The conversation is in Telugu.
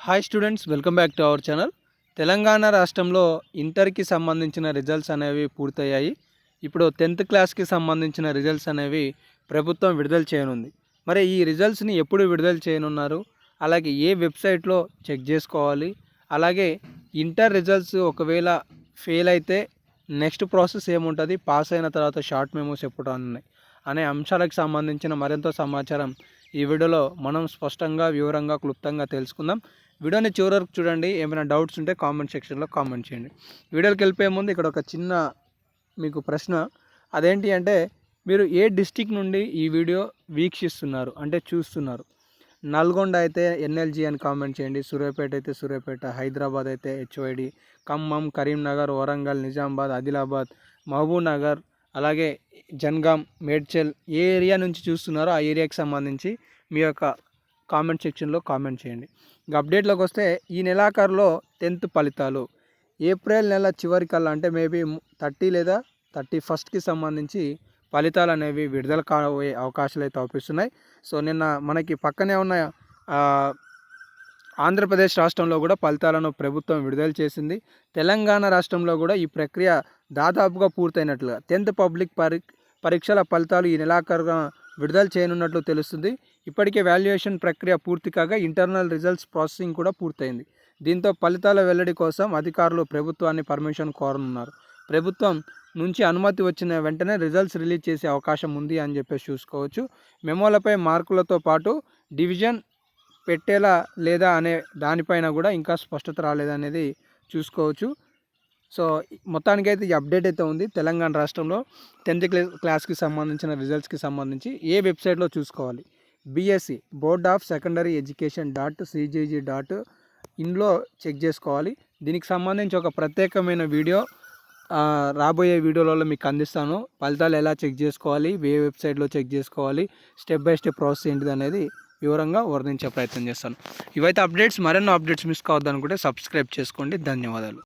Hi students, welcome back to our channel. Telangana రాష్ట్రంలో ఇంటర్కి సంబంధించిన రిజల్ట్స్ అనేవి పూర్తయ్యాయి. ఇప్పుడు 10th క్లాస్కి సంబంధించిన రిజల్ట్స్ అనేవి ప్రభుత్వం విడుదల చేయనుంది. మరి ఈ రిజల్ట్స్ని ఎప్పుడు విడుదల చేయనున్నారు, అలాగే ఏ వెబ్సైట్లో చెక్ చేసుకోవాలి, అలాగే ఇంటర్ రిజల్ట్స్ ఒకవేళ ఫెయిల్ అయితే నెక్స్ట్ ప్రాసెస్ ఏముంటుంది, పాస్ అయిన తర్వాత షార్ట్ మెమోస్ ఎప్పుడు ఉన్నాయి అనే అంశాలకు సంబంధించిన మరింత సమాచారం ఈ వీడియోలో మనం స్పష్టంగా, వివరంగా, క్లుప్తంగా తెలుసుకుందాం. వీడియోని చివరి వరకు చూడండి. ఏమైనా డౌట్స్ ఉంటే కామెంట్ సెక్షన్లో కామెంట్ చేయండి. వీడియోకి వెళ్ళిపోయే ముందు ఇక్కడ ఒక చిన్న మీకు ప్రశ్న, అదేంటి అంటే మీరు ఏ డిస్టిక్ నుండి ఈ వీడియో వీక్షిస్తున్నారు అంటే చూస్తున్నారు? నల్గొండ అయితే ఎన్ఎల్జీ అని కామెంట్ చేయండి, సూర్యాపేట అయితే సూర్యాపేట, హైదరాబాద్ అయితే హెచ్వైడి, ఖమ్మం, కరీంనగర్, వరంగల్, నిజామాబాద్, ఆదిలాబాద్, మహబూబ్ నగర్, అలాగే జన్గాం, మేడ్చల్, ఏ ఏరియా నుంచి చూస్తున్నారో ఆ ఏరియాకి సంబంధించి మీ యొక్క కామెంట్ సెక్షన్లో కామెంట్ చేయండి. ఇంకా అప్డేట్లోకి వస్తే ఈ నెలాఖరులో 10th ఫలితాలు ఏప్రిల్ నెల చివరికల్లా అంటే మేబీ 30 లేదా 31కి సంబంధించి ఫలితాలు అనేవి విడుదల కాబోయే అవకాశాలు అయితే అవుపిస్తున్నాయి. సో నిన్న మనకి పక్కనే ఉన్న ఆంధ్రప్రదేశ్ రాష్ట్రంలో కూడా ఫలితాలను ప్రభుత్వం విడుదల చేసింది. తెలంగాణ రాష్ట్రంలో కూడా ఈ ప్రక్రియ దాదాపుగా పూర్తయినట్లుగా 10th పబ్లిక్ పరీక్షల ఫలితాలు ఈ నెలాఖరుగా విడుదల చేయనున్నట్లు తెలుస్తుంది. ఇప్పటికే వాల్యుయేషన్ ప్రక్రియ పూర్తి కాగా ఇంటర్నల్ రిజల్ట్స్ ప్రాసెసింగ్ కూడా పూర్తయింది. దీంతో ఫలితాల వెల్లడి కోసం అధికారులు ప్రభుత్వాన్ని పర్మిషన్ కోరనున్నారు. ప్రభుత్వం నుంచి అనుమతి వచ్చిన వెంటనే రిజల్ట్స్ రిలీజ్ చేసే అవకాశం ఉంది అని చెప్పేసి చూసుకోవచ్చు. మెమోలపై మార్కులతో పాటు డివిజన్ పెట్టేలా లేదా అనే దానిపైన కూడా ఇంకా స్పష్టత రాలేదనేది చూసుకోవచ్చు. సో మొత్తానికైతే ఈ అప్డేట్ అయితే ఉంది. తెలంగాణ రాష్ట్రంలో 10th క్లాస్కి సంబంధించిన రిజల్ట్స్కి సంబంధించి ఏ వెబ్సైట్లో చూసుకోవాలి? BSE board of secondary education .cgg.inలో చెక్ చేసుకోవాలి. దీనికి సంబంధించి ఒక ప్రత్యేకమైన వీడియో రాబోయే వీడియోలలో మీకు అందిస్తాను. ఫలితాలు ఎలా చెక్ చేసుకోవాలి, ఏ వెబ్సైట్లో చెక్ చేసుకోవాలి, స్టెప్ బై స్టెప్ ప్రాసెస్ ఏంటిది అనేది వివరంగా వర్ణించే ప్రయత్నం చేస్తాను. ఇవైతే అప్డేట్స్. మరెన్నో అప్డేట్స్ మిస్ కావద్దనుకుంటే సబ్స్క్రైబ్ చేసుకోండి. ధన్యవాదాలు.